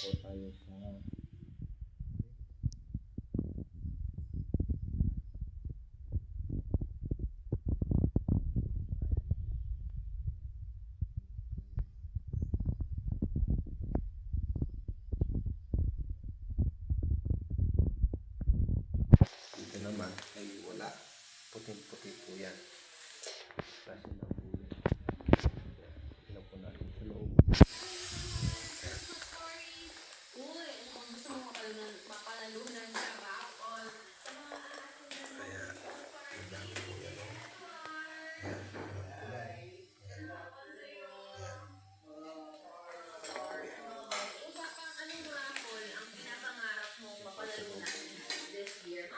po tayo sa dito naman ay wala, puting-puti po yan kasi nabuli. Tignan po natin sa loob. Ayan, ang dami po yan, oh. Ayan, kulay. Ayan. Ayan.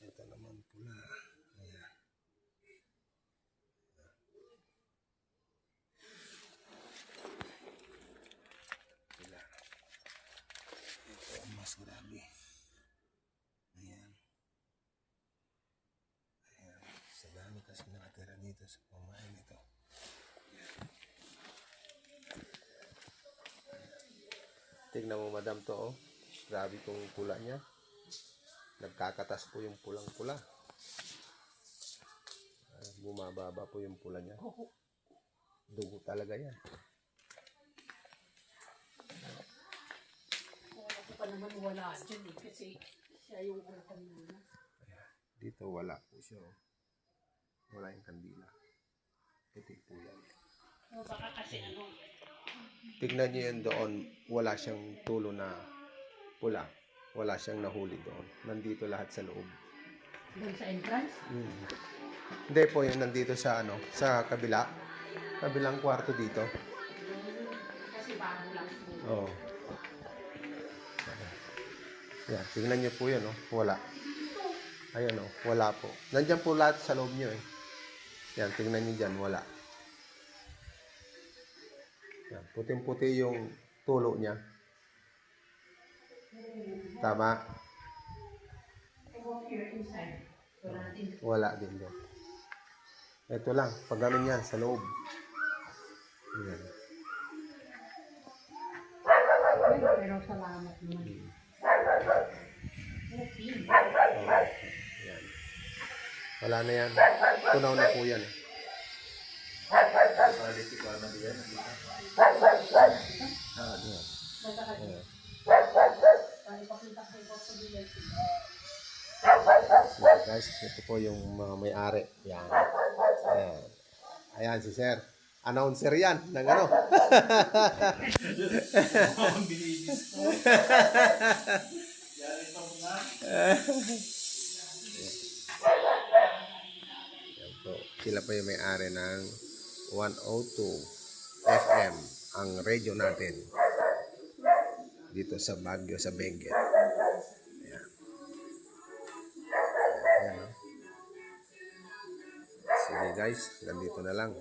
Ito naman pula. Ayan. Pula. Ito ang mas grabe. Ayan. Ayan. Sa dami kasi nakatira dito sa pamain ito. Tignan mo madam to, oh. Grabe tong pula niya. Nagkakatas po yung pulang-pula. Bumababa po yung pula niya. Dugo talaga yan. Ako pa naman wala dyan eh, kasi siya yung kanina. Dito wala po siya, oh. Wala yung kandila. Puti po yan. O baka kasi ano, Tignan niyo yun doon, wala siyang tulo na pula. Wala siyang nahuli doon. Nandito lahat sa loob. doon sa entrance. Hindi po, yun nandito sa ano, sa kabila. Kabilang kwarto dito. Kasi bago lang po. Oo. Yan, tignan niyo po yun, oh. Wala. Ayan, oh. Wala po. Nandiyan po lahat sa loob niyo, eh. Yan, tignan niyo dyan, wala. Yan, puting-puti yung tulo niya. Tama? Wala din doon. Ito lang, pag ganun yan, sa loob. Yan. Pero salamat naman. Okay. Oh, yan. Wala na yan. Tunaw na po yan. Quality ko na yan. Yan. Ayan. Yan guys, ito po yung mga may-ari. Yan. Ayan. Ayan si Sir. Announcer yan ng ano. Yan po. Sila po yung may-ari ng 102 FM, ang radio natin. Dito sa Baguio, sa Benguet. Ayan. Ayan, oh. Sige guys, ganito na lang.